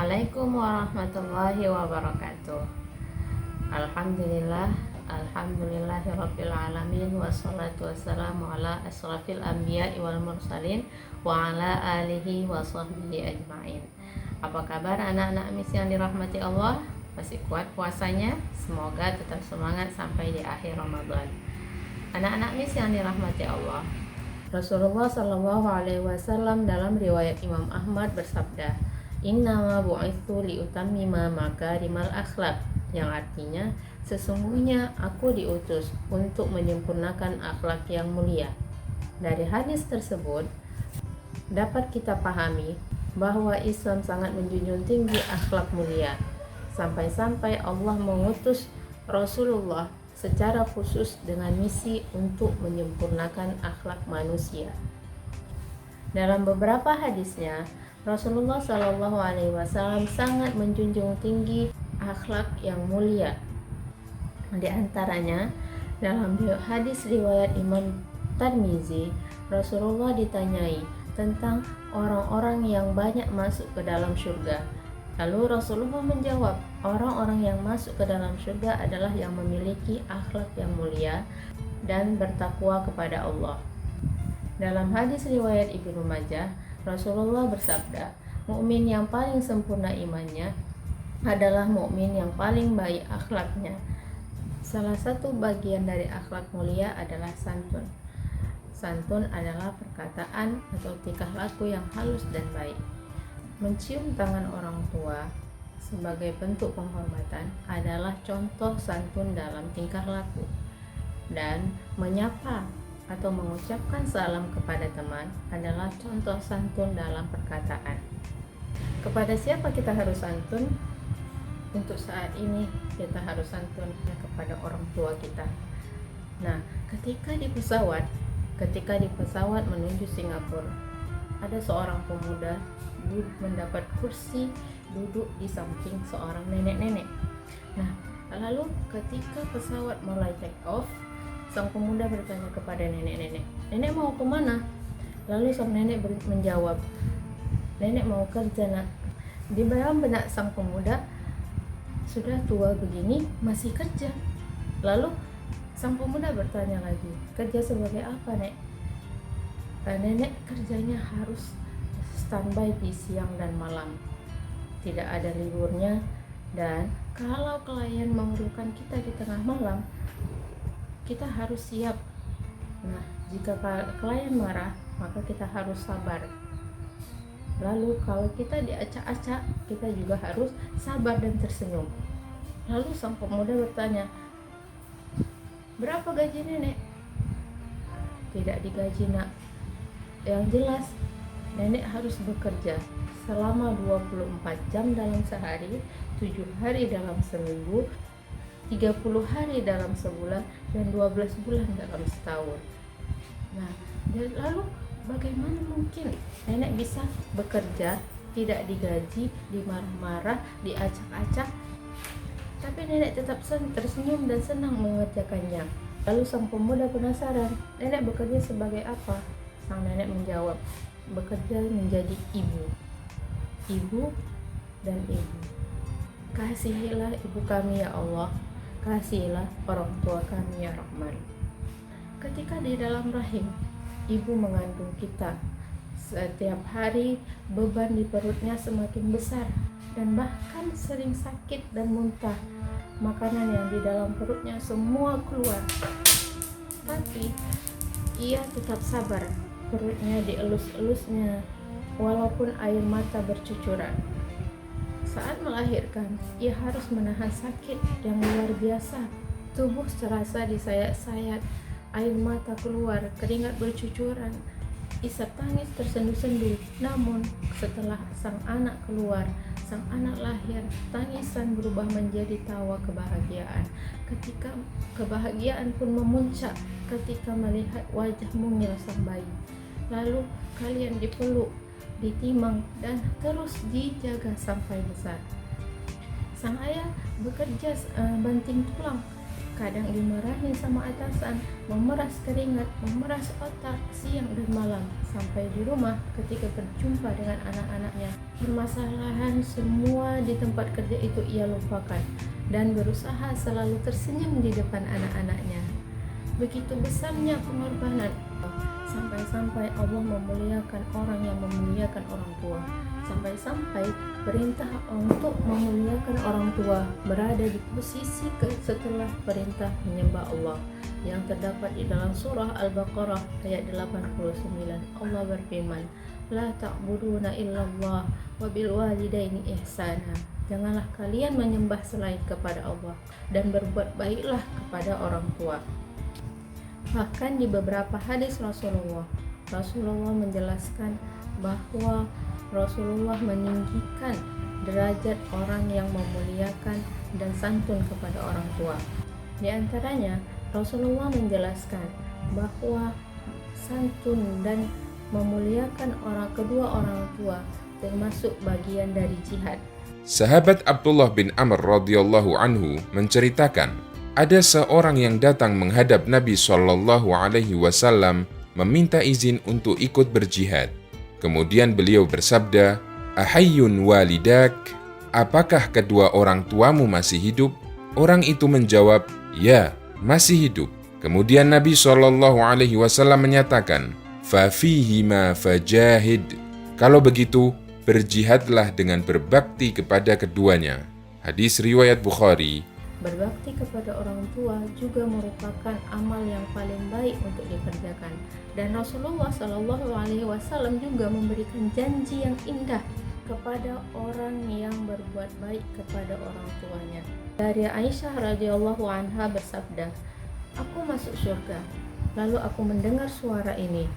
Assalamualaikum warahmatullahi wabarakatuh. Alhamdulillahirabbil alamin, wassalatu wassalamu ala asrafil anbiya'i wal mursalin wa ala alihi wa sahbihi ajmain. Apa kabar anak-anak Miss yang dirahmati Allah? Masih kuat puasanya? Semoga tetap semangat sampai di akhir Ramadan. Anak-anak Miss yang dirahmati Allah, Rasulullah Shallallahu Alaihi Wasallam dalam riwayat Imam Ahmad bersabda, Innama bu'itsu liutammima makarimal akhlak, yang artinya sesungguhnya aku diutus untuk menyempurnakan akhlak yang mulia. Dari hadis tersebut dapat kita pahami bahwa Islam sangat menjunjung tinggi akhlak mulia, sampai-sampai Allah mengutus Rasulullah secara khusus dengan misi untuk menyempurnakan akhlak manusia. Dalam beberapa hadisnya, Rasulullah Shallallahu Alaihi Wasallam sangat menjunjung tinggi akhlak yang mulia. Di antaranya, dalam hadis riwayat Imam Tirmizi, Rasulullah ditanyai tentang orang-orang yang banyak masuk ke dalam surga. Lalu Rasulullah menjawab, orang-orang yang masuk ke dalam surga adalah yang memiliki akhlak yang mulia dan bertakwa kepada Allah. Dalam hadis riwayat Ibnu Majah, Rasulullah bersabda, mukmin yang paling sempurna imannya adalah mukmin yang paling baik akhlaknya. Salah satu bagian dari akhlak mulia adalah santun. Santun adalah perkataan atau tingkah laku yang halus dan baik. Mencium tangan orang tua sebagai bentuk penghormatan adalah contoh santun dalam tingkah laku. Dan menyapa atau mengucapkan salam kepada teman adalah contoh santun dalam perkataan. Kepada siapa kita harus santun? Untuk saat ini kita harus santun kepada orang tua kita. Nah, ketika di pesawat menuju Singapura, ada seorang pemuda mendapat kursi duduk di samping seorang nenek-nenek. Nah, lalu ketika pesawat mulai take off, sang pemuda bertanya kepada nenek-nenek, nenek mau kemana? Lalu sang nenek menjawab, nenek mau kerja nak. Di dalam benak sang pemuda, sudah tua begini masih kerja. Lalu sang pemuda bertanya lagi, kerja sebagai apa nek? Nenek kerjanya harus standby di siang dan malam, tidak ada liburnya, dan kalau klien memerlukan kita di tengah malam, kita harus siap. Nah, jika klien marah, maka kita harus sabar. Lalu kalau kita diacak-acak, kita juga harus sabar dan tersenyum. Lalu sang pemuda bertanya, berapa gaji nenek? Tidak digaji nak. Yang jelas, nenek harus bekerja selama 24 jam dalam sehari, 7 hari dalam seminggu, 30 hari dalam sebulan, dan 12 bulan dalam setahun. Nah, lalu bagaimana mungkin nenek bisa bekerja, tidak digaji, dimarah-marah, diacak-acak, tapi nenek tetap tersenyum dan senang mengerjakannya? Lalu sang pemuda penasaran, nenek bekerja sebagai apa? Sang nenek menjawab, bekerja menjadi ibu dan ibu. Kasihilah ibu kami ya Allah, kasihilah orang tua kami ya Rahman. Ketika di dalam rahim ibu mengandung kita, setiap hari beban di perutnya semakin besar dan bahkan sering sakit dan muntah. Makanan yang di dalam perutnya semua keluar, tapi ia tetap sabar. Perutnya dielus-elusnya walaupun air mata bercucuran. Saat melahirkan, ia harus menahan sakit yang luar biasa. Tubuh terasa disayat-sayat, air mata keluar, keringat bercucuran, isak tangis tersendu-sendu. Namun, setelah sang anak keluar, sang anak lahir, tangisan berubah menjadi tawa kebahagiaan. Ketika kebahagiaan pun memuncak ketika melihat wajah mungil sang bayi. Lalu kalian dipeluk, ditimang, dan terus dijaga sampai besar. Sang ayah bekerja banting tulang kadang dimarahi sama atasan, memeras keringat, memeras otak siang dan malam. Sampai di rumah ketika berjumpa dengan anak-anaknya, permasalahan semua di tempat kerja itu ia lupakan dan berusaha selalu tersenyum di depan anak-anaknya. Begitu besarnya pengorbanan, sampai-sampai Allah memuliakan orang yang memuliakan orang tua. Sampai-sampai perintah untuk memuliakan orang tua berada di posisi setelah perintah menyembah Allah, yang terdapat di dalam surah Al-Baqarah ayat 89. Allah berfirman, La ta'buduna illallah wa bil walidaini ihsana. Janganlah kalian menyembah selain kepada Allah, dan berbuat baiklah kepada orang tua. Bahkan di beberapa hadis Rasulullah menjelaskan bahwa Rasulullah meninggikan derajat orang yang memuliakan dan santun kepada orang tua. Di antaranya, Rasulullah menjelaskan bahwa santun dan memuliakan kedua orang tua termasuk bagian dari jihad. Sahabat Abdullah bin Amr radhiyallahu anhu menceritakan, ada seorang yang datang menghadap Nabi SAW meminta izin untuk ikut berjihad. Kemudian beliau bersabda, Ahayyun walidak, apakah kedua orang tuamu masih hidup? Orang itu menjawab, ya, masih hidup. Kemudian Nabi SAW menyatakan, Fafihima fajahid. Kalau begitu, berjihadlah dengan berbakti kepada keduanya. Hadis riwayat Bukhari. Berbakti kepada orang tua juga merupakan amal yang paling baik untuk dikerjakan. Dan Rasulullah SAW juga memberikan janji yang indah kepada orang yang berbuat baik kepada orang tuanya. Dari Aisyah radhiyallahu anha bersabda, Aku masuk surga, lalu aku mendengar suara ini.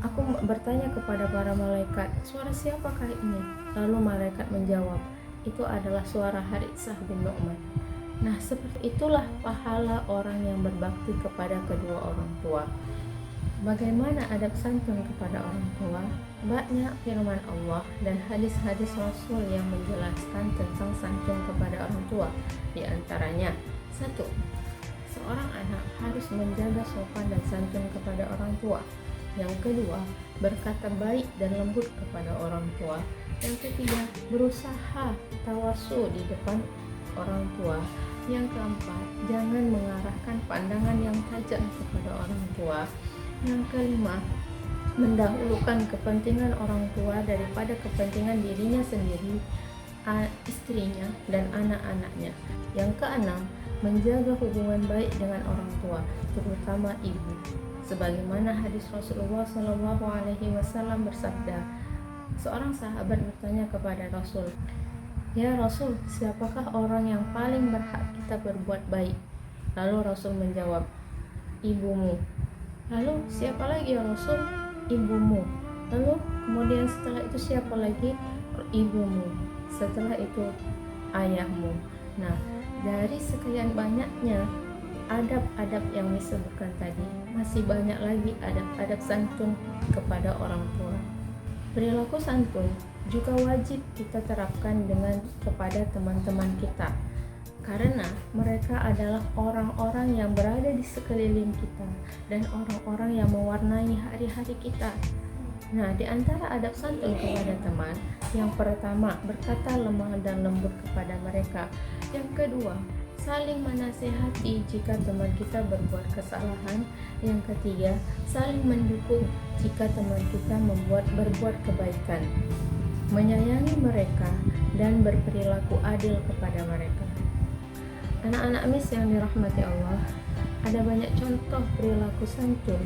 Aku bertanya kepada para malaikat, suara siapakah ini? Lalu malaikat menjawab, itu adalah suara Haritsah bin Nu'man. Nah, seperti itulah pahala orang yang berbakti kepada kedua orang tua. Bagaimana adab santun kepada orang tua? Banyak firman Allah dan hadis-hadis Rasul yang menjelaskan tentang santun kepada orang tua. Di antaranya, 1. Seorang anak harus menjaga sopan dan santun kepada orang tua. Yang kedua, berkata baik dan lembut kepada orang tua. Yang ketiga, berusaha tawasu di depan orang tua. Yang keempat, jangan mengarahkan pandangan yang tajam kepada orang tua. Yang kelima, mendahulukan kepentingan orang tua daripada kepentingan dirinya sendiri, istrinya, dan anak-anaknya. Yang keenam, menjaga hubungan baik dengan orang tua, terutama ibu. Sebagaimana hadis Rasulullah SAW bersabda, seorang sahabat bertanya kepada Rasul, Ya Rasul, siapakah orang yang paling berhak kita berbuat baik? Lalu Rasul menjawab, ibumu. Lalu siapa lagi ya Rasul? Ibumu. Lalu kemudian setelah itu siapa lagi? Ibumu. Setelah itu ayahmu. Nah, dari sekian banyaknya adab-adab yang disebutkan tadi, masih banyak lagi adab-adab santun kepada orang tua. Perilaku santun juga wajib kita terapkan kepada teman-teman kita, karena mereka adalah orang-orang yang berada di sekeliling kita dan orang-orang yang mewarnai hari-hari kita. Nah, di antara adab santun kepada teman, yang pertama, berkata lemah dan lembut kepada mereka. Yang kedua, saling menasihati jika teman kita berbuat kesalahan. Yang ketiga, saling mendukung jika teman kita berbuat kebaikan. Menyayangi mereka dan berperilaku adil kepada mereka. Anak-anak mis yang dirahmati Allah, ada banyak contoh perilaku santun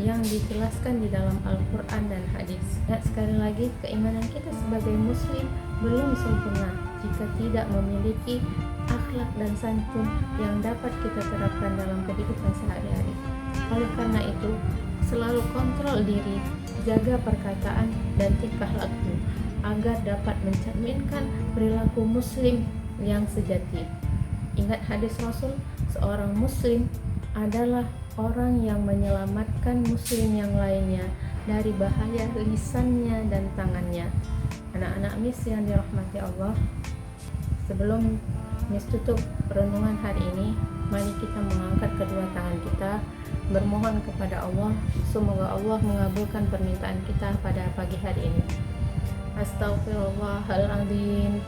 yang dijelaskan di dalam Al-Quran dan hadis. Sekali lagi, keimanan kita sebagai muslim belum sempurna jika tidak memiliki akhlak dan santun yang dapat kita terapkan dalam kehidupan sehari-hari. Oleh karena itu, selalu kontrol diri, jaga perkataan dan tingkah laku agar dapat mencerminkan perilaku muslim yang sejati. Ingat hadis Rasul, seorang muslim adalah orang yang menyelamatkan muslim yang lainnya dari bahaya lisannya dan tangannya. Anak-anak mis yang dirahmati Allah, sebelum mis tutup renungan hari ini, Mari kita mengangkat kedua tangan kita, bermohon kepada Allah. Semoga Allah mengabulkan permintaan kita pada pagi hari ini. Astaghfirullahaladzim,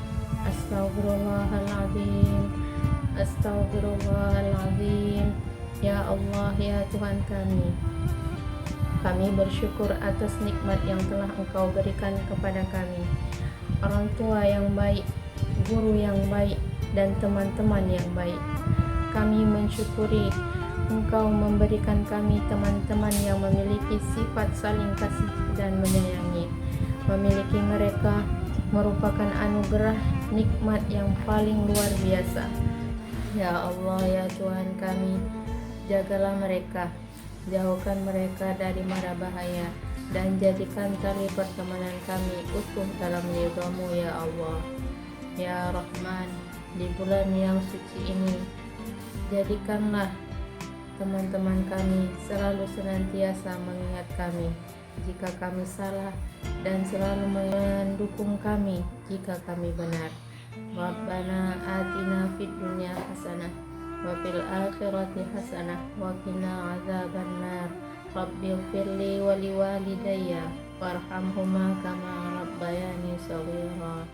Astaghfirullahaladzim, Astaghfirullahaladzim. Ya Allah, ya Tuhan kami bersyukur atas nikmat yang telah Engkau berikan kepada kami, orang tua yang baik, guru yang baik, dan teman-teman yang baik. Kami mensyukuri Engkau memberikan kami teman-teman yang memiliki sifat saling kasih dan menyayangi. Memiliki mereka merupakan anugerah nikmat yang paling luar biasa. Ya Allah, ya Tuhan kami, jagalah mereka, jauhkan mereka dari mara bahaya, dan jadikan tali pertemanan kami utuh dalam ridha-Mu ya Allah. Ya Rahman, di bulan yang suci ini, jadikanlah teman-teman kami selalu senantiasa mengingat kami jika kami salah, dan selalu mendukung kami jika kami benar. Rabbana atina fid dunya hasanah wa fil akhirati hasanah wa qina azabannar. Rabbighfirli wa liwalidayya warhamhuma kama rabbayani shaghira.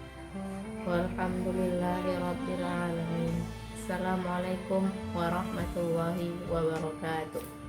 Walhamdulillahi rabbil alamin. Assalamualaikum warahmatullahi wabarakatuh.